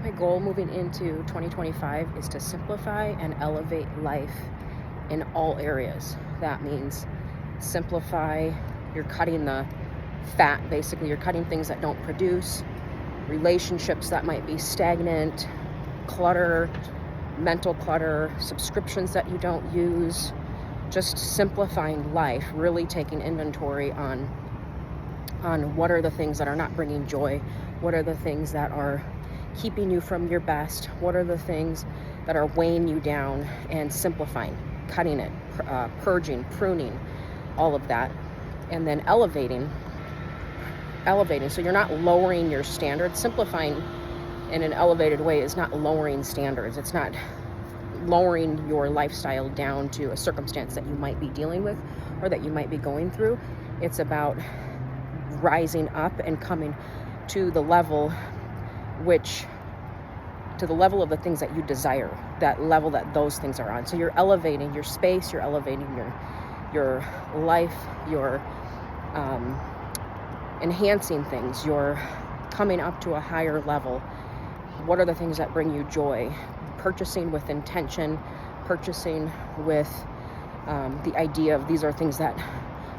My goal moving into 2025 is to simplify and elevate life in all areas. That means simplify, you're cutting the fat, basically. You're cutting things that don't produce, relationships that might be stagnant, clutter, mental clutter, subscriptions that you don't use, just simplifying life, really taking inventory on what are the things that are not bringing joy, what are the things that are keeping you from your best, what are the things that are weighing you down, and simplifying, cutting it, purging, pruning, all of that, and then elevating. So you're not lowering your standards. Simplifying in an elevated way is not lowering standards. It's not lowering your lifestyle down to a circumstance that you might be dealing with or that you might be going through. It's about rising up and coming to the level of the things that you desire, that level that those things are on. So you're elevating your space, you're elevating your life, you're enhancing things, you're coming up to a higher level. What are the things that bring you joy? Purchasing with intention, purchasing with the idea of these are things that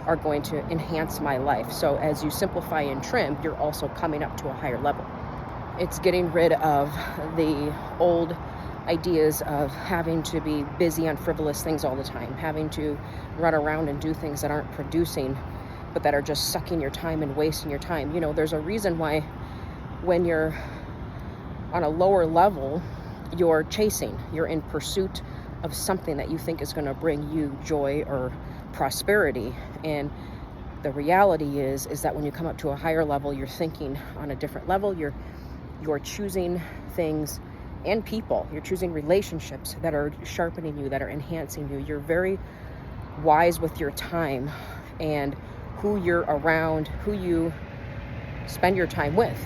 are going to enhance my life. So as you simplify and trim, you're also coming up to a higher level. It's getting rid of the old ideas of having to be busy on frivolous things all the time, having to run around and do things that aren't producing, but that are just sucking your time and wasting your time. You know, there's a reason why when you're on a lower level, you're chasing, you're in pursuit of something that you think is going to bring you joy or prosperity. And the reality is that when you come up to a higher level, you're thinking on a different level. You're choosing things and people. You're choosing relationships that are sharpening you, that are enhancing you. You're very wise with your time and who you're around, who you spend your time with,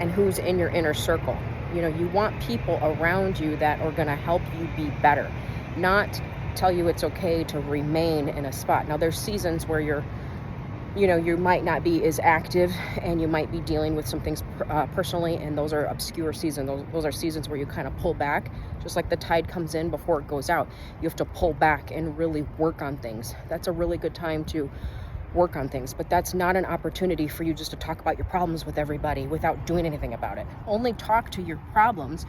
and who's in your inner circle. You know, you want people around you that are going to help you be better, not tell you it's okay to remain in a spot. Now, there's seasons where you might not be as active and you might be dealing with some things personally, and those are obscure seasons. Those are seasons where you kind of pull back, just like the tide comes in before it goes out. You have to pull back and really work on things. That's a really good time to work on things, but that's not an opportunity for you just to talk about your problems with everybody without doing anything about it. Only talk to your problems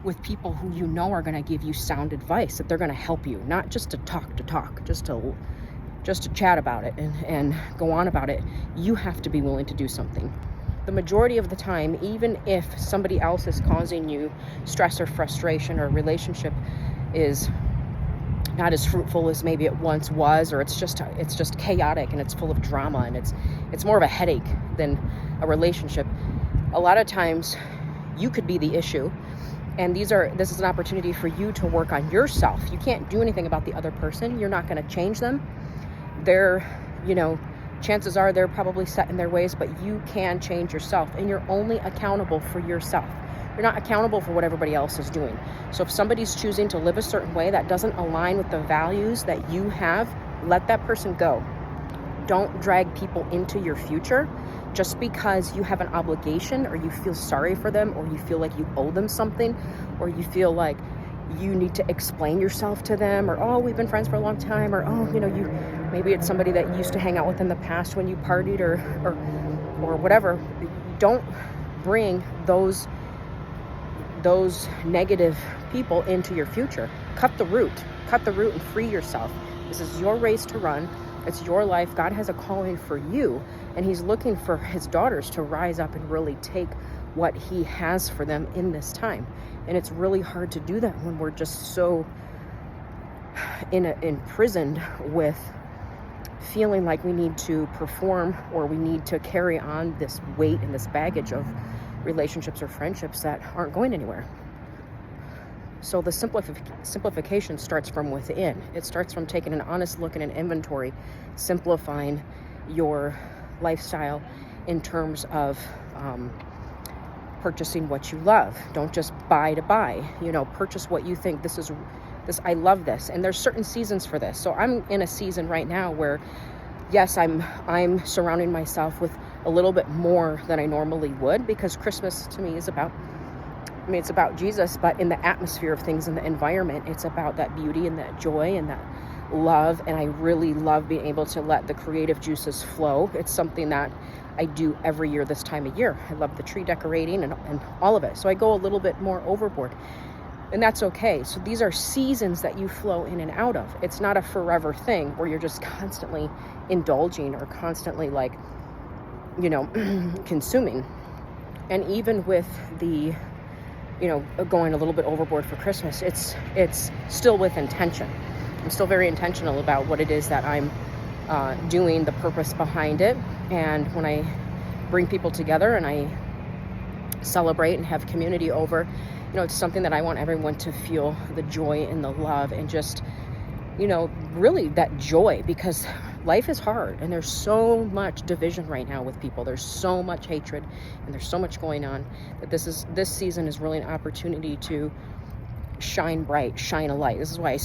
with people who you know are going to give you sound advice, that they're going to help you, not just to talk, just to chat about it and go on about it. You have to be willing to do something. The majority of the time, even if somebody else is causing you stress or frustration, or a relationship is not as fruitful as maybe it once was, or it's just chaotic and it's full of drama and it's more of a headache than a relationship, a lot of times you could be the issue. And this is an opportunity for you to work on yourself. You can't do anything about the other person. You're not going to change them. Chances are they're probably set in their ways, but you can change yourself, and you're only accountable for yourself. You're not accountable for what everybody else is doing. So if somebody's choosing to live a certain way that doesn't align with the values that you have, let that person go. Don't drag people into your future just because you have an obligation, or you feel sorry for them, or you feel like you owe them something, or you feel like you need to explain yourself to them, or, oh, we've been friends for a long time, or, oh, maybe it's somebody that you used to hang out with in the past when you partied or whatever. Don't bring those negative people into your future. Cut the root and free yourself. This is your race to run. It's your life. God has a calling for you, and he's looking for his daughters to rise up and really take what he has for them in this time. And it's really hard to do that when we're just so imprisoned with feeling like we need to perform, or we need to carry on this weight and this baggage of relationships or friendships that aren't going anywhere. So the simplification starts from within. It starts from taking an honest look and an inventory, simplifying your lifestyle in terms of purchasing what you love. Don't just buy to buy. Purchase what you think this. I love this, and there's certain seasons for this. So I'm in a season right now where, yes, I'm surrounding myself with a little bit more than I normally would, because Christmas to me is about I mean, it's about Jesus, but in the atmosphere of things, in the environment, it's about that beauty and that joy and that love. And I really love being able to let the creative juices flow. It's something that I do every year this time of year. I love the tree decorating and all of it. So I go a little bit more overboard, and that's okay. So these are seasons that you flow in and out of. It's not a forever thing where you're just constantly indulging or constantly like, consuming. And even with the, going a little bit overboard for Christmas, it's still with intention. I'm still very intentional about what it is that I'm doing, the purpose behind it. And when I bring people together and I celebrate and have community over, it's something that I want everyone to feel the joy and the love and just, really that joy, because life is hard and there's so much division right now with people. There's so much hatred and there's so much going on that this season is really an opportunity to shine bright, shine a light. This is why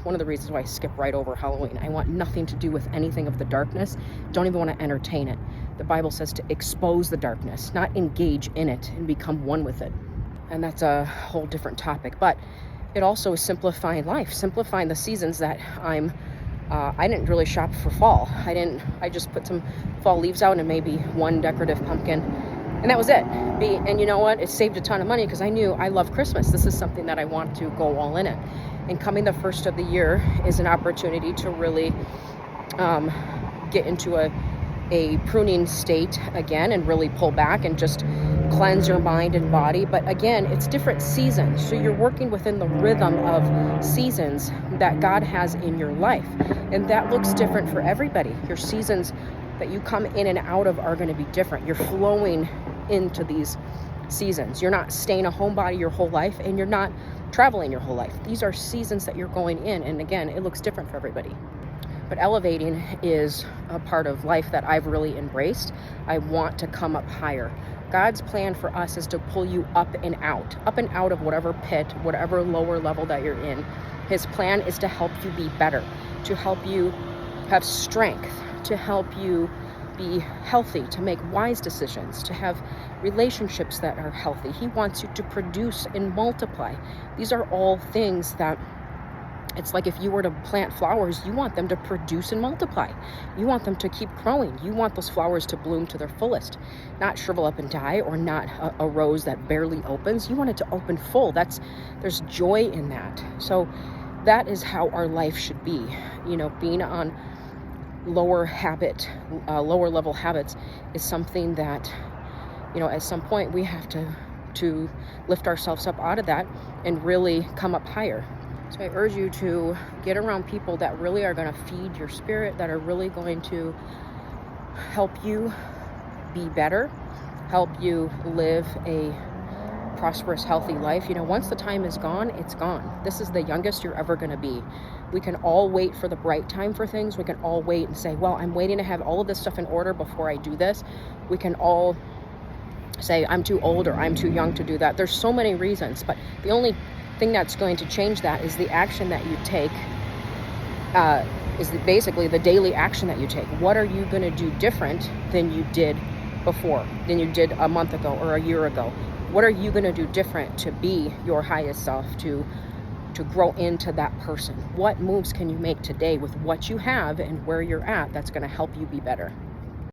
one of the reasons why I skip right over Halloween. I want nothing to do with anything of the darkness. Don't even want to entertain it. The Bible says to expose the darkness, not engage in it and become one with it. And that's a whole different topic. But it also is simplifying life, simplifying the seasons that I didn't really shop for fall. I just put some fall leaves out and maybe one decorative pumpkin, and that was it. And you know what? It saved a ton of money because I knew I love Christmas. This is something that I want to go all in it. And coming the first of the year is an opportunity to really get into a pruning state again and really pull back and just cleanse your mind and body. But again, it's different seasons. So you're working within the rhythm of seasons that God has in your life. And that looks different for everybody. Your seasons that you come in and out of are going to be different. You're flowing into these seasons. You're not staying a homebody your whole life, and you're not traveling your whole life. These are seasons that you're going in. And again, it looks different for everybody. But elevating is a part of life that I've really embraced. I want to come up higher. God's plan for us is to pull you up and out of whatever pit, whatever lower level that you're in. His plan is to help you be better, to help you have strength, to help you be healthy, to make wise decisions, to have relationships that are healthy. He wants you to produce and multiply. These are all things that it's like if you were to plant flowers, you want them to produce and multiply. You want them to keep growing. You want those flowers to bloom to their fullest, not shrivel up and die, or not a rose that barely opens. You want it to open full. There's joy in that. So that is how our life should be. Being on lower level habits is something that, at some point we have to lift ourselves up out of that and really come up higher. So I urge you to get around people that really are going to feed your spirit, that are really going to help you be better, help you live a prosperous, healthy life. Once the time is gone, it's gone. This is the youngest you're ever going to be. We can all wait for the right time for things. We can all wait and say, well, I'm waiting to have all of this stuff in order before I do this. We can all say, I'm too old or I'm too young to do that. There's so many reasons, but the only thing that's going to change that is the action that you take, basically the daily action that you take. What are you going to do different than you did before, than you did a month ago or a year ago? What are you going to do different to be your highest self, to grow into that person? What moves can you make today with what you have and where you're at that's going to help you be better?